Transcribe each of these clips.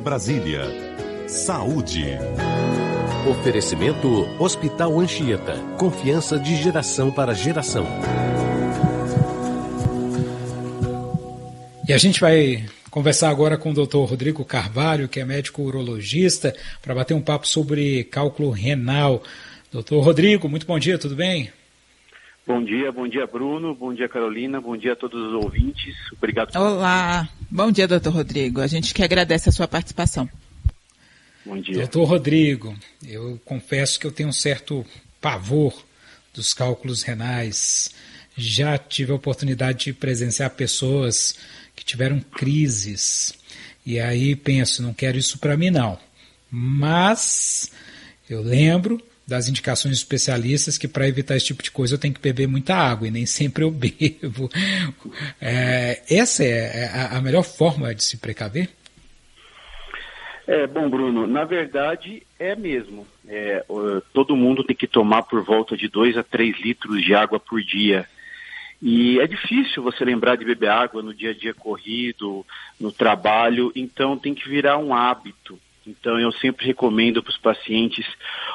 Brasília. Saúde. Oferecimento Hospital Anchieta. Confiança de geração para geração. E a gente vai conversar agora com o Dr. Rodrigo Carvalho, que é médico urologista, para bater um papo sobre cálculo renal. Doutor Rodrigo, muito bom dia, tudo bem? Bom dia Bruno, bom dia Carolina, bom dia a todos os ouvintes, obrigado. Olá, bom dia doutor Rodrigo, a gente que agradece a sua participação. Bom dia. Doutor Rodrigo, eu confesso que eu tenho um certo pavor dos cálculos renais. Já tive a oportunidade de presenciar pessoas que tiveram crises, e aí penso, não quero isso para mim não, mas eu lembro das indicações de especialistas que para evitar esse tipo de coisa eu tenho que beber muita água e nem sempre eu bebo. Essa é a melhor forma de se precaver? Bom, Bruno, na verdade é mesmo. Todo mundo tem que tomar por volta de 2 a 3 litros de água por dia. E é difícil você lembrar de beber água no dia a dia corrido, no trabalho, então tem que virar um hábito. Então eu sempre recomendo para os pacientes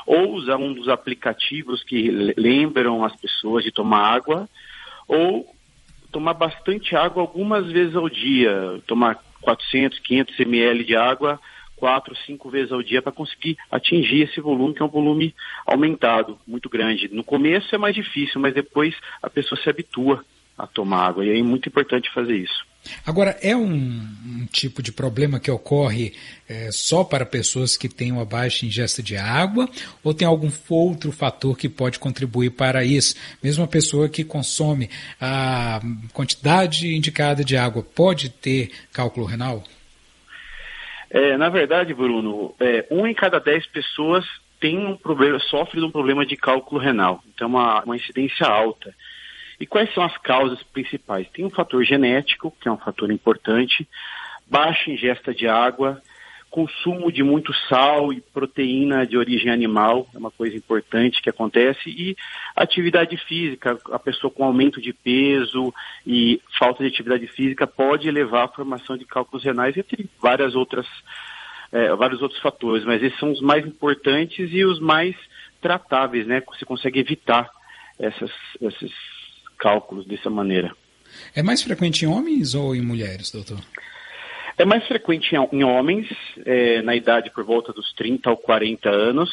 ou usar um dos aplicativos que lembram as pessoas de tomar água, ou tomar bastante água algumas vezes ao dia, tomar 400, 500 ml de água 4, 5 vezes ao dia para conseguir atingir esse volume, que é um volume aumentado, muito grande. No começo é mais difícil, mas depois a pessoa se habitua a tomar água, e é muito importante fazer isso. Agora, é um tipo de problema que ocorre só para pessoas que têm uma baixa ingesta de água, ou tem algum outro fator que pode contribuir para isso? Mesmo a pessoa que consome a quantidade indicada de água pode ter cálculo renal? Na verdade, Bruno, 1 em cada 10 pessoas sofre de um problema de cálculo renal. Então, uma incidência alta. E quais são as causas principais? Tem um fator genético, que é um fator importante, baixa ingesta de água, consumo de muito sal e proteína de origem animal, é uma coisa importante que acontece, e atividade física, a pessoa com aumento de peso e falta de atividade física pode levar à formação de cálculos renais, entre vários outros fatores, mas esses são os mais importantes e os mais tratáveis, né? Você consegue evitar esses cálculos dessa maneira. É mais frequente em homens ou em mulheres, doutor? É mais frequente em homens, na idade por volta dos 30 aos 40 anos,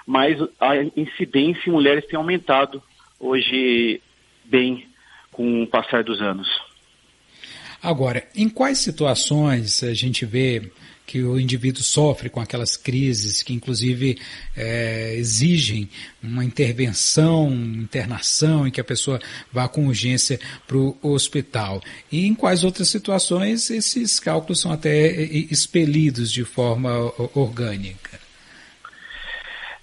mas a incidência em mulheres tem aumentado hoje bem com o passar dos anos. Agora, em quais situações a gente vê que o indivíduo sofre com aquelas crises que inclusive exigem uma internação, em que a pessoa vá com urgência para o hospital? E em quais outras situações esses cálculos são até expelidos de forma orgânica?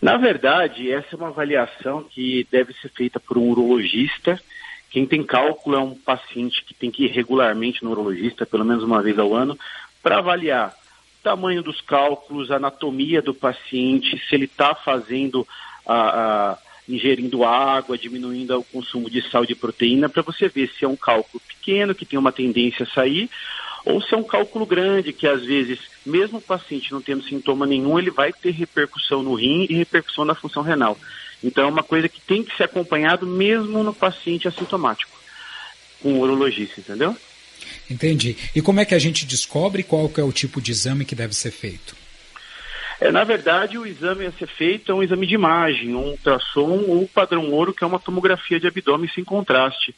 Na verdade, essa é uma avaliação que deve ser feita por um urologista. Quem tem cálculo é um paciente que tem que ir regularmente no urologista, pelo menos uma vez ao ano, para avaliar o tamanho dos cálculos, a anatomia do paciente, se ele está fazendo, ingerindo água, diminuindo o consumo de sal e de proteína, para você ver se é um cálculo pequeno, que tem uma tendência a sair, ou se é um cálculo grande, que às vezes, mesmo o paciente não tendo sintoma nenhum, ele vai ter repercussão no rim e repercussão na função renal. Então é uma coisa que tem que ser acompanhado mesmo no paciente assintomático, com o urologista, entendeu? Entendi. E como é que a gente descobre qual que é o tipo de exame que deve ser feito? Na verdade, o exame a ser feito é um exame de imagem, um ultrassom ou padrão ouro, que é uma tomografia de abdômen sem contraste.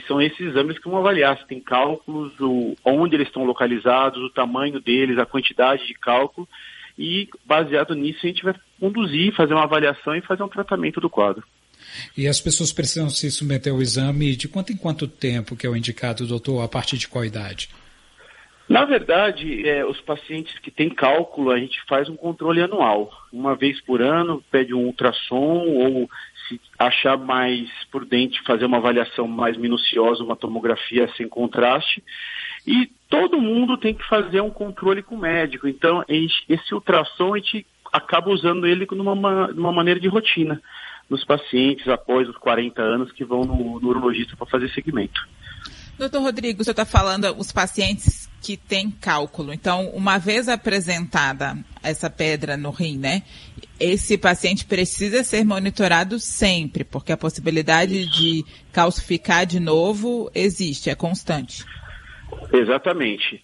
São esses exames que vão avaliar se tem cálculos, onde eles estão localizados, o tamanho deles, a quantidade de cálculo, e baseado nisso a gente vai conduzir, fazer uma avaliação e fazer um tratamento do quadro. E as pessoas precisam se submeter ao exame de quanto em quanto tempo que é o indicado, doutor, a partir de qual idade? Na verdade, os pacientes que têm cálculo, a gente faz um controle anual. Uma vez por ano, pede um ultrassom, ou se achar mais prudente, fazer uma avaliação mais minuciosa, uma tomografia sem contraste. E todo mundo tem que fazer um controle com o médico. Então, esse ultrassom, a gente acaba usando ele de uma maneira de rotina nos pacientes após os 40 anos que vão no urologista para fazer segmento. Doutor Rodrigo, o senhor está falando os pacientes que têm cálculo. Então, uma vez apresentada essa pedra no rim, né? Esse paciente precisa ser monitorado sempre, porque a possibilidade de calcificar de novo existe, é constante. Exatamente.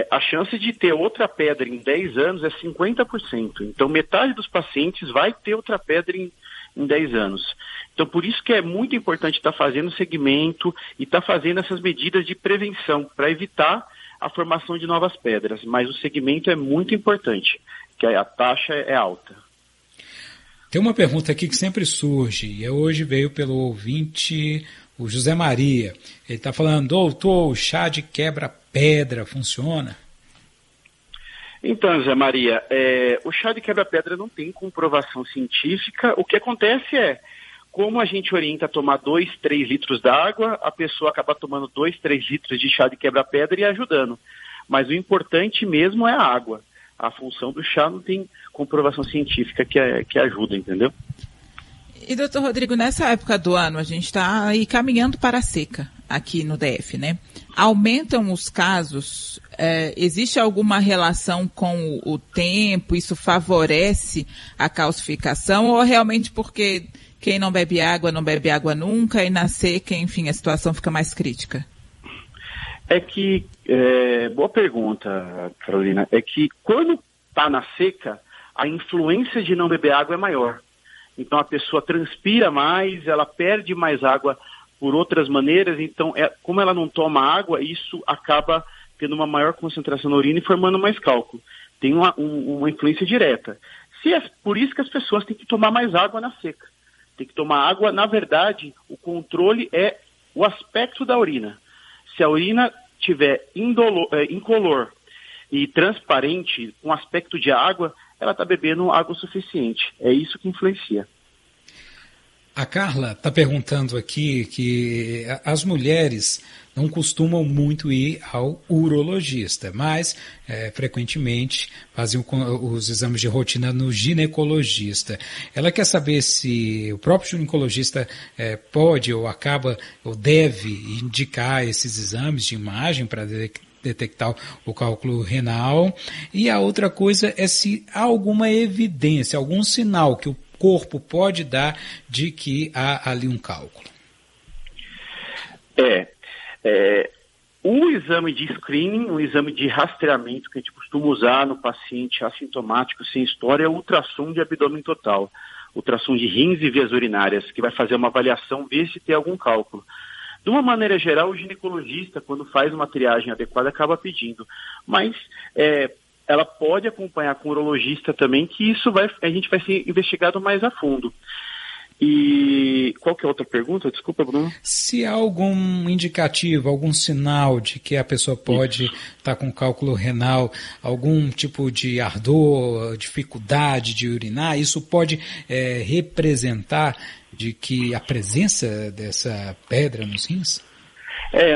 A chance de ter outra pedra em 10 anos é 50%. Então, metade dos pacientes vai ter outra pedra em 10 anos. Então, por isso que é muito importante estar fazendo o segmento e estar fazendo essas medidas de prevenção para evitar a formação de novas pedras. Mas o segmento é muito importante, que a taxa é alta. Tem uma pergunta aqui que sempre surge, e hoje veio pelo ouvinte, o José Maria. Ele está falando, doutor, o chá de quebra-pedra funciona? Então, José Maria, o chá de quebra-pedra não tem comprovação científica. O que acontece é, como a gente orienta a tomar 2, 3 litros d'água, a pessoa acaba tomando 2, 3 litros de chá de quebra-pedra e ajudando. Mas o importante mesmo é a água. A função do chá não tem comprovação científica que ajuda, entendeu? E, doutor Rodrigo, nessa época do ano, a gente está aí caminhando para a seca aqui no DF, né? Aumentam os casos? Existe alguma relação com o tempo? Isso favorece a calcificação? Ou realmente porque quem não bebe água nunca e na seca, enfim, a situação fica mais crítica? Boa pergunta, Carolina, é que quando está na seca, a influência de não beber água é maior. Então a pessoa transpira mais, ela perde mais água por outras maneiras, então como ela não toma água, isso acaba tendo uma maior concentração na urina e formando mais cálculo. Tem uma influência direta. Por isso que as pessoas têm que tomar mais água na seca. Tem que tomar água, na verdade, o controle é o aspecto da urina. Se a urina tiver incolor e transparente, com aspecto de água, ela está bebendo água suficiente. É isso que influencia. A Carla está perguntando aqui que as mulheres não costumam muito ir ao urologista, mas frequentemente fazem os exames de rotina no ginecologista. Ela quer saber se o próprio ginecologista pode ou acaba ou deve indicar esses exames de imagem para detectar o cálculo renal. E a outra coisa é se há alguma evidência, algum sinal que o corpo pode dar de que há ali um cálculo. O exame de screening, o exame de rastreamento que a gente costuma usar no paciente assintomático sem história é o ultrassom de abdômen total, ultrassom de rins e vias urinárias, que vai fazer uma avaliação, ver se tem algum cálculo. De uma maneira geral, o ginecologista, quando faz uma triagem adequada, acaba pedindo. Mas ela pode acompanhar com o urologista também, que isso a gente vai ser investigado mais a fundo. E qual que é a outra pergunta? Desculpa, Bruno. Se há algum indicativo, algum sinal de que a pessoa pode estar com cálculo renal, algum tipo de ardor, dificuldade de urinar, isso pode representar de que a presença dessa pedra nos rins?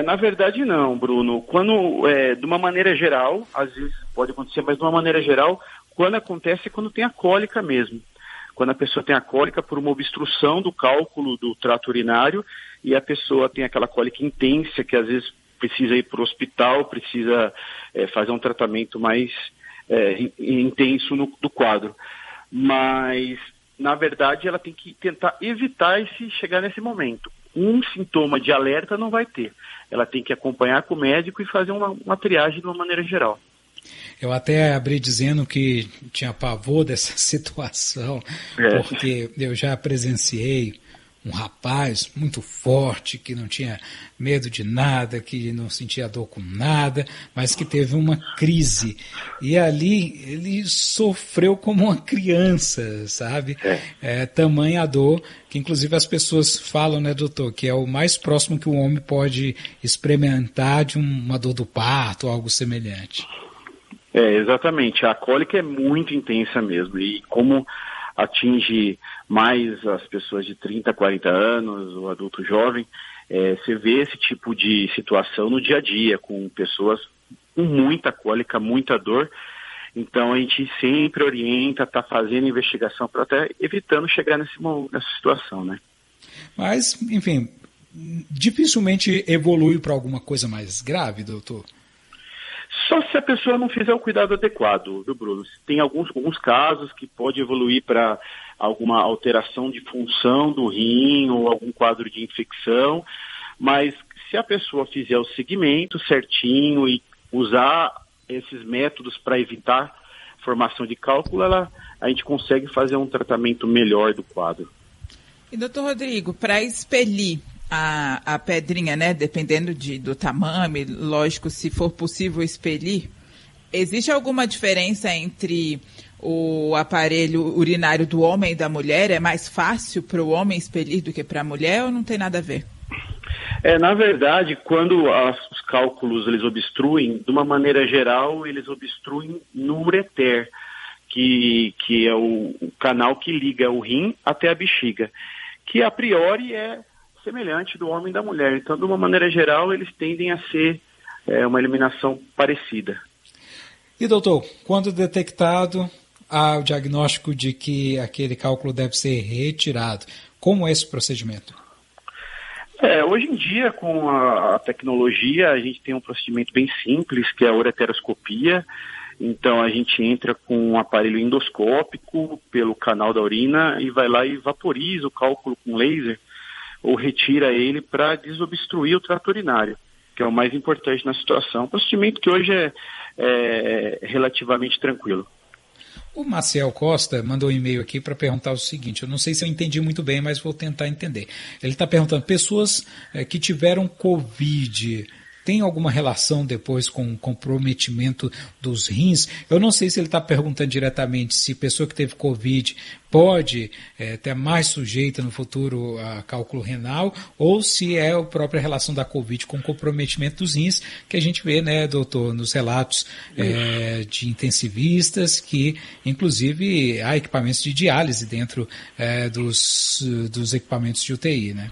Na verdade não, Bruno. Quando, de uma maneira geral, às vezes pode acontecer, mas de uma maneira geral, quando acontece é quando tem a cólica mesmo. Quando a pessoa tem a cólica por uma obstrução do cálculo do trato urinário e a pessoa tem aquela cólica intensa que às vezes precisa ir para o hospital, precisa fazer um tratamento mais intenso do quadro. Mas, na verdade, ela tem que tentar evitar chegar nesse momento. Um sintoma de alerta não vai ter. Ela tem que acompanhar com o médico e fazer uma triagem de uma maneira geral. Eu até abri dizendo que tinha pavor dessa situação, porque eu já presenciei um rapaz muito forte, que não tinha medo de nada, que não sentia dor com nada, mas que teve uma crise. E ali ele sofreu como uma criança, sabe? Tamanha dor, que inclusive as pessoas falam, né, doutor, que é o mais próximo que o homem pode experimentar de uma dor do parto ou algo semelhante. Exatamente. A cólica é muito intensa mesmo. E como atinge mais as pessoas de 30, 40 anos, o adulto jovem, você vê esse tipo de situação no dia a dia, com pessoas com muita cólica, muita dor. Então a gente sempre orienta, está fazendo investigação para até evitando chegar nessa situação, né? Mas, enfim, dificilmente evolui para alguma coisa mais grave, doutor? Só se a pessoa não fizer o cuidado adequado, viu, Bruno? Tem alguns casos que pode evoluir para alguma alteração de função do rim ou algum quadro de infecção, mas se a pessoa fizer o segmento certinho e usar esses métodos para evitar formação de cálculo, a gente consegue fazer um tratamento melhor do quadro. E, doutor Rodrigo, para expelir a pedrinha, né, dependendo do tamanho, lógico, se for possível expelir, existe alguma diferença entre o aparelho urinário do homem e da mulher? É mais fácil para o homem expelir do que para a mulher ou não tem nada a ver? Na verdade, quando os cálculos eles obstruem, de uma maneira geral, eles obstruem no ureter, que é o canal que liga o rim até a bexiga, que a priori é semelhante do homem e da mulher. Então, de uma maneira geral, eles tendem a ser uma eliminação parecida. E, doutor, quando detectado, há o diagnóstico de que aquele cálculo deve ser retirado. Como é esse procedimento? Hoje em dia, com a tecnologia, a gente tem um procedimento bem simples, que é a ureteroscopia. Então, a gente entra com um aparelho endoscópico pelo canal da urina e vai lá e vaporiza o cálculo com laser ou retira ele para desobstruir o trato urinário, que é o mais importante na situação. Um procedimento que hoje é relativamente tranquilo. O Maciel Costa mandou um e-mail aqui para perguntar o seguinte, eu não sei se eu entendi muito bem, mas vou tentar entender. Ele está perguntando, pessoas que tiveram Covid, tem alguma relação depois com o comprometimento dos rins? Eu não sei se ele está perguntando diretamente se pessoa que teve Covid pode ter mais sujeita no futuro a cálculo renal, ou se é a própria relação da Covid com o comprometimento dos rins, que a gente vê, né, doutor, nos relatos de intensivistas, que inclusive há equipamentos de diálise dentro dos equipamentos de UTI, né?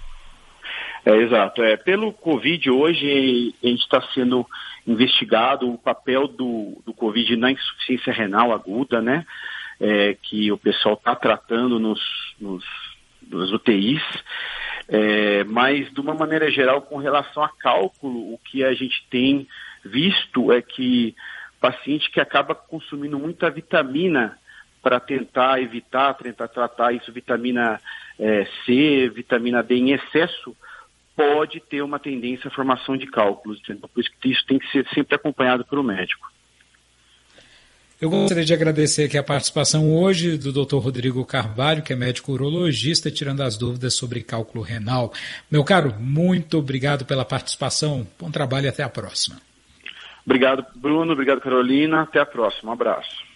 Exato. Pelo Covid, hoje a gente está sendo investigado o papel do Covid na insuficiência renal aguda, né? Que o pessoal está tratando nos UTIs. Mas, de uma maneira geral, com relação a cálculo, o que a gente tem visto é que paciente que acaba consumindo muita vitamina para tentar tratar isso, vitamina C, vitamina D em excesso, pode ter uma tendência à formação de cálculos. Então, por isso que isso tem que ser sempre acompanhado pelo médico. Eu gostaria de agradecer aqui a participação hoje do Dr. Rodrigo Carvalho, que é médico urologista, tirando as dúvidas sobre cálculo renal. Meu caro, muito obrigado pela participação. Bom trabalho e até a próxima. Obrigado, Bruno. Obrigado, Carolina. Até a próxima. Um abraço.